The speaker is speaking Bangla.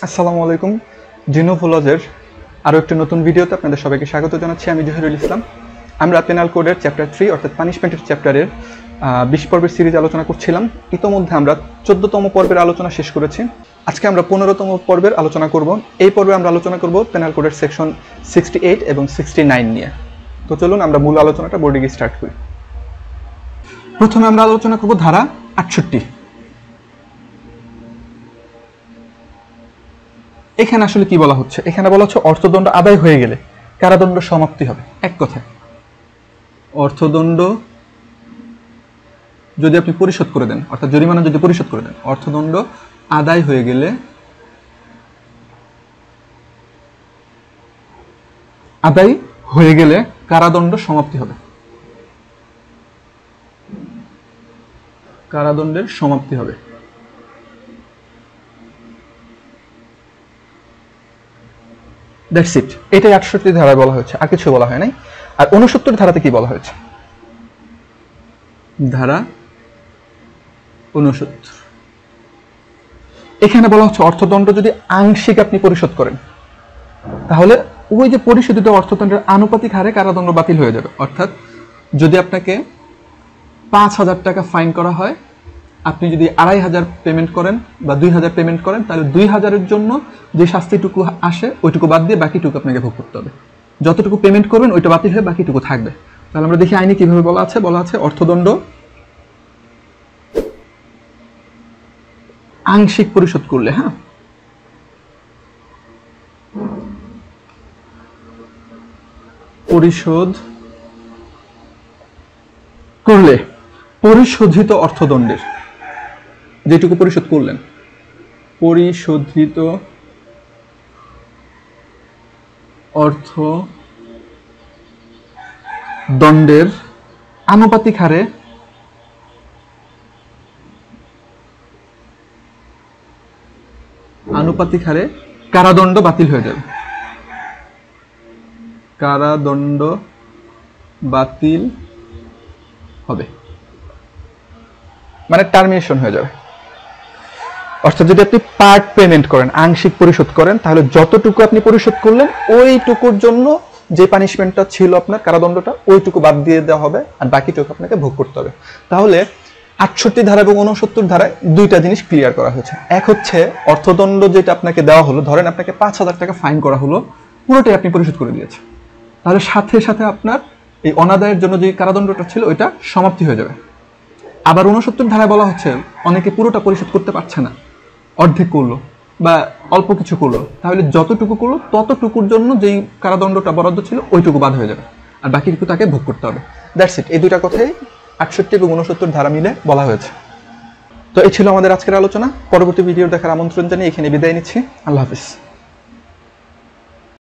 আসসালামু আলাইকুম। জিনোফোলজের আরও একটি নতুন ভিডিওতে আপনাদের সবাইকে স্বাগত জানাচ্ছি। আমি জহিরুল ইসলাম। আমরা পেনাল কোডের চ্যাপ্টার 3 অর্থাৎ পানিশমেন্টের চ্যাপ্টারের 20 পর্বের সিরিজ আলোচনা করছিলাম। ইতোমধ্যে আমরা 14তম পর্বের আলোচনা শেষ করেছি। আজকে আমরা 15তম পর্বের আলোচনা করব। এই পর্বে আমরা আলোচনা করব পেনাল কোডের সেকশন 68 এবং 69 নিয়ে। তো চলুন আমরা মূল আলোচনাটা বোর্ডে গিয়ে স্টার্ট করি। প্রথমে আমরা আলোচনা করব ধারা 68। এখানে আসলে কি বলা হচ্ছে? এখানে বলা হচ্ছে অর্থদণ্ড আদায় হয়ে গেলে কারাদণ্ড সমাপ্তি হবে। এক কথায় অর্থদণ্ড যদি আপনি পরিশোধ করে দেন, অর্থাৎ জরিমানা যদি পরিশোধ করে দেন, অর্থদণ্ড আদায় হয়ে গেলে কারাদণ্ড সমাপ্তি হবে। কারাদণ্ডের সমাপ্তি হবে। That's it. এটাই 68 ধারায় বলা হয়েছে, আর কিছু বলা হয় নাই। আর 69 ধারাতে কি বলা হয়েছে? ধারা 69 এখানে বলা হচ্ছে অর্থদণ্ড যদি আংশিক আপনি পরিশোধ করেন, তাহলে ওই যে পরিশোধিত অর্থদণ্ডের আনুপাতিক হারে কারাদণ্ড বাতিল হয়ে যাবে। অর্থাৎ যদি আপনাকে 5,000 টাকা ফাইন করা হয়, আপনি যদি 2,500 পেমেন্ট করেন বা 2,000 পেমেন্ট করেন, তাহলে 2,000-এর জন্য যে শাস্তিটুকু আসে ওইটুকু বাদ দিয়ে বাকিটুকু আপনাকে ভোগ করতে হবে। যতটুকু পেমেন্ট করবেন ওইটা বাতিল হয়ে বাকিটুকু থাকবে। তাহলে আমরা দেখি আইনে কিভাবে বলা আছে। বলা আছে অর্থদণ্ড আংশিক পরিশোধ করলে, পরিশোধিত অর্থদণ্ডের যেটুকু পরিশোধ করলেন, পরিশোধিত অর্থদণ্ডের আনুপাতিক হারে কারাদণ্ড বাতিল হয়ে যাবে। কারাদণ্ড বাতিল হবে মানে টার্মিনেশন হয়ে যাবে। অর্থাৎ যদি আপনি পার্ট পেমেন্ট করেন, আংশিক পরিশোধ করেন, তাহলে যতটুকু আপনি পরিশোধ করলেন ওইটুকুর জন্য যে পানিশমেন্টটা ছিল আপনার কারাদণ্ডটা, ওইটুকু বাদ দিয়ে দেওয়া হবে আর বাকিটুকু আপনাকে ভোগ করতে হবে। তাহলে 68 ধারা এবং 69 ধারায় দুইটা জিনিস ক্লিয়ার করা হয়েছে। এক হচ্ছে অর্থদণ্ড যেটা আপনাকে দেওয়া হলো, ধরেন আপনাকে 5,000 টাকা ফাইন করা হলো, পুরোটাই আপনি পরিশোধ করে দিয়েছেন, তাহলে সাথে সাথে আপনার এই অনাদায়ের জন্য যে কারাদণ্ডটা ছিল ওইটা সমাপ্তি হয়ে যাবে। আবার 69 ধারায় বলা হচ্ছে অনেকে পুরোটা পরিশোধ করতে পারছে না, অর্ধেক করলো বা অল্প কিছু করলো, তাহলে যতটুকু করলো ততটুকুর জন্য যেই কারাদণ্ডটা বরাদ্দ ছিল ওইটুকু বাদ হয়ে যাবে আর বাকিটুকু তাকে ভোগ করতে হবে। That's it. এই দুইটা কথাই 68 এবং 69 ধারা মিলে বলা হয়েছে। তো এই ছিল আমাদের আজকের আলোচনা। পরবর্তী ভিডিও দেখার আমন্ত্রণ জানিয়ে এখানে বিদায় নিচ্ছি। আল্লাহ হাফিজ।